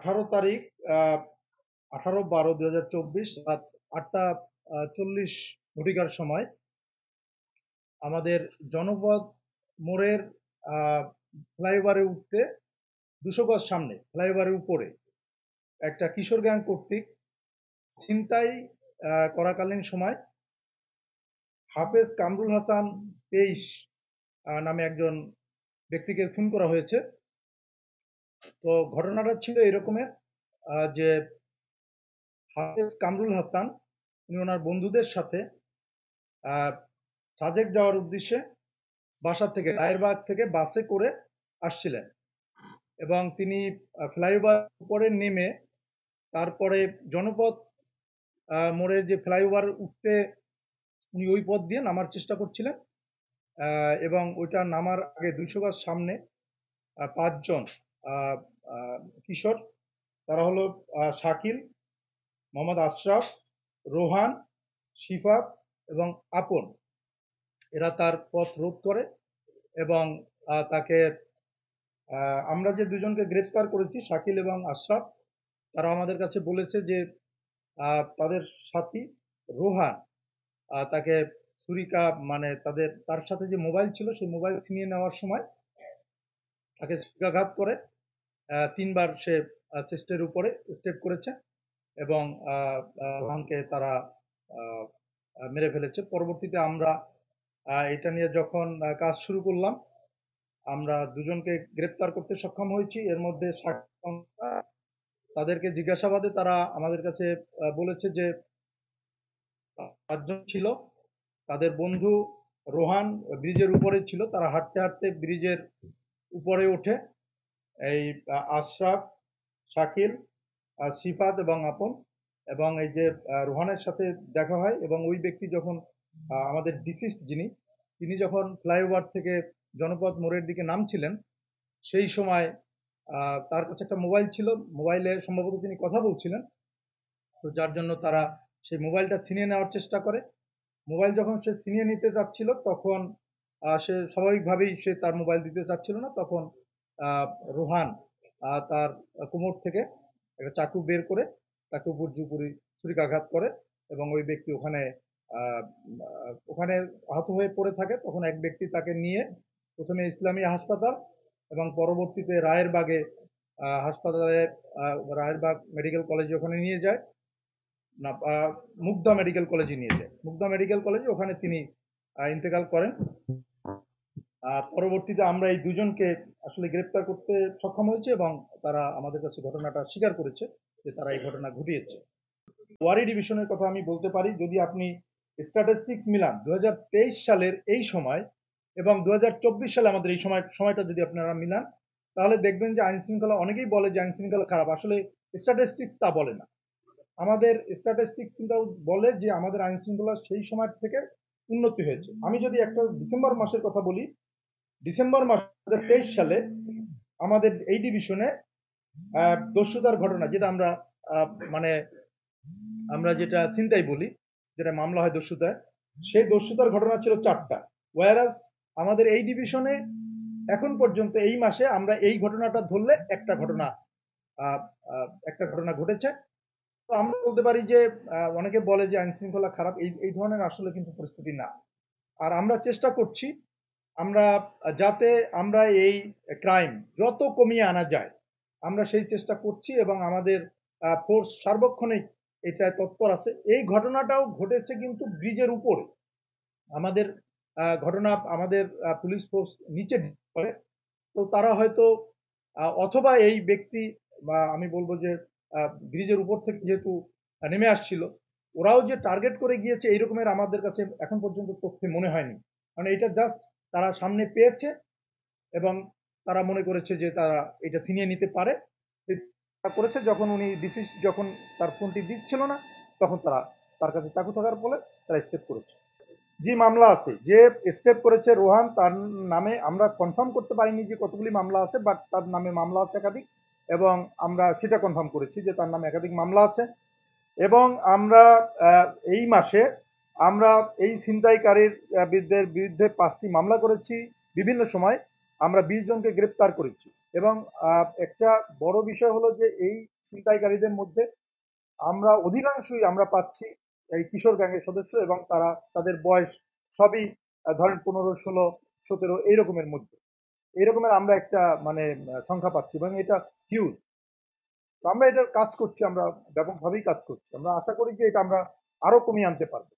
18 তারিখ 18/12/2024 রাত 8টা 40 ঘটিকার সময় আমাদের জনপদ মোড়ের ফ্লাইওভারে উঠতে 200 গজ সামনে ফ্লাইওভারের উপরে একটা কিশোর গ্যাং কর্তৃক ছিনতাই করাকালীন সময় হাফেজ কামরুল হাসান 23 নামে একজন ব্যক্তিকে খুন করা হয়েছে। তো ঘটনাটা ছিল এরকমের যে হাফেজ কামরুল হাসান উনি ওনার বন্ধুদের সাথে সাজেক যাওয়ার উদ্দেশ্যে বাসা থেকে রায়েরবাগ থেকে বাসে করে আসছিলেন এবং তিনি ফ্লাইওভার উপরে নেমে তারপরে জনপদ মোড়ে যে ফ্লাইওভার উঠতে উনি ওই পথ দিয়ে নামার চেষ্টা করছিলেন এবং ওইটা নামার আগে 200 গজ সামনে 5 জন কিশোর, তারা হলো শাকিল, মোহাম্মদ আশরাফ, রোহান, শিফাত এবং আপন। এরা তার পথ রোধ করে এবং তাকে আমরা যে দুজনকে গ্রেফতার করেছি শাকিল এবং আশরাফ, তারা আমাদের কাছে বলেছে যে তাদের সাথী রোহান তাকে ছুরিকা মানে তার সাথে যে মোবাইল ছিল সেই মোবাইল ছিনিয়ে নেওয়ার সময় তাকে ছুরিকাঘাত করে 3বার সে চেস্টের উপরে স্টেপ করেছে এবং রোহানকে তারা মেরে ফেলেছে। পরবর্তীতে আমরা এটা নিয়ে যখন কাজ শুরু করলাম, আমরা দুজনকে গ্রেপ্তার করতে সক্ষম হয়েছি। এর মধ্যে তাদেরকে জিজ্ঞাসাবাদে তারা আমাদের কাছে বলেছে যে 5 জন ছিল, তাদের বন্ধু রোহান ব্রিজের উপরে ছিল, তারা হাঁটতে হাঁটতে ব্রিজের উপরে ওঠে এই আশরাফ, শাকিল, সিফাত এবং আপন এবং এই যে রোহানের সাথে দেখা হয় এবং ওই ব্যক্তি যখন আমাদের ডিসিস্ট তিনি যখন ফ্লাইওভার থেকে জনপদ মোড়ের দিকে নামছিলেন সেই সময় তার কাছে একটা মোবাইল ছিল, মোবাইলে সম্ভবত তিনি কথা বলছিলেন, তো যার জন্য তারা সেই মোবাইলটা ছিনিয়ে নেওয়ার চেষ্টা করে। মোবাইল যখন সে ছিনিয়ে নিতে যাচ্ছিল তখন সে স্বাভাবিকভাবেই সে তার মোবাইল দিতে চাচ্ছিল না, তখন রোহান তার কোমর থেকে একটা চাকু বের করে তাকে উপর্যুপরি ছুরিকাঘাত করে এবং ওই ব্যক্তি ওখানে আহত হয়ে পড়ে থাকে। তখন এক ব্যক্তি তাকে নিয়ে প্রথমে ইসলামী হাসপাতাল এবং পরবর্তীতে রায়েরবাগে হাসপাতালে রায়েরবাগ মেডিকেল কলেজে ওখানে নিয়ে যায়, না মুগদা মেডিকেল কলেজে নিয়ে যায়, মুগদা মেডিকেল কলেজে ওখানে তিনি ইন্তেকাল করেন। পরবর্তীতে আমরা এই দুজনকে আসলে গ্রেপ্তার করতে সক্ষম হয়েছে এবং তারা আমাদের কাছে ঘটনাটা স্বীকার করেছে যে তারা এই ঘটনা ঘটিয়েছে। ওয়ারি ডিভিশনের কথা আমি বলতে পারি, যদি আপনি স্ট্যাটিস্টিক্স মিলান 2023 সালের এই সময় এবং 2024 সালে আমাদের এই সময়টা যদি আপনারা মিলান, তাহলে দেখবেন যে আইন শৃঙ্খলা, অনেকেই বলে যে আইন শৃঙ্খলা খারাপ, আসলে স্ট্যাটিস্টিক্স তা বলে না। আমাদের স্ট্যাটিস্টিক্স কিন্তু বলে যে আমাদের আইন শৃঙ্খলা সেই সময় থেকে উন্নতি হয়েছে। আমি যদি একটা ডিসেম্বর মাসের কথা বলি, ডিসেম্বর মাস 2023 সালে আমাদের এই ডিভিশনে দস্যুতার ঘটনা, যেটা আমরা যেটা ছিনতাই বলি, যেটা মামলা হয় দস্যুতায়, সেই দস্যুতার ঘটনা ছিল 4টা। ওয়ারাস আমাদের এই ডিভিশনে এখন পর্যন্ত এই মাসে আমরা এই ঘটনাটা ধরলে একটা ঘটনা ঘটেছে। তো আমরা বলতে পারি যে অনেকে বলে যে আইন শৃঙ্খলা খারাপ, এই ধরনের আসলে কিন্তু পরিস্থিতি না। আর আমরা চেষ্টা করছি যাতে আমরা এই ক্রাইম যত কমিয়ে আনা যায় আমরা সেই চেষ্টা করছি এবং আমাদের ফোর্স সার্বক্ষণিক এটায় তৎপর আছে। এই ঘটনাটাও ঘটেছে কিন্তু ব্রিজের উপরে, আমাদের আমাদের পুলিশ ফোর্স নিচে করে, তো তারা হয়তো অথবা এই ব্যক্তি বা আমি বলবো যে ব্রিজের উপর থেকে যেহেতু নেমে আসছিল, ওরাও যে টার্গেট করে গিয়েছে এই রকমের আমাদের কাছে এখন পর্যন্ত তথ্যে মনে হয়নি। কারণ এটা জাস্ট তারা সামনে পেয়েছে এবং তারা মনে করেছে যে তারা এটা ছিনিয়ে নিতে পারে, করেছে। যখন উনি ডিসিস যখন তার ফোনটি দিচ্ছিল না, তখন তার কাছে চাকু থাকার ফলে তারা স্টেপ করেছে। যে মামলা আছে, যে স্টেপ করেছে রোহান, তার নামে আমরা কনফার্ম করতে পারিনি যে কতগুলি মামলা আছে, বাট তার নামে মামলা আছে একাধিক, এবং আমরা সেটা কনফার্ম করেছি যে তার নামে একাধিক মামলা আছে। এবং আমরা এই মাসে আমরা এই ছিনতাইকারীর বিরুদ্ধে 5টি মামলা করেছি। বিভিন্ন সময় আমরা 20 জনকে গ্রেপ্তার করেছি এবং একটা বড় বিষয় হলো যে এই ছিনতাইকারীদের মধ্যে আমরা অধিকাংশই আমরা পাচ্ছি এই কিশোর গ্যাংয়ের সদস্য, এবং তারা তাদের বয়স সবই ধরেন 15, 16, 17 এইরকমের মধ্যে। এরকমের আমরা একটা মানে সংখ্যা পাচ্ছি, এবং এটা হিউজ। তো আমরা এটা কাজ করছি, আমরা ব্যাপকভাবেই কাজ করছি। আমরা আশা করি যে এটা আমরা আরো কমিয়ে আনতে পারবো।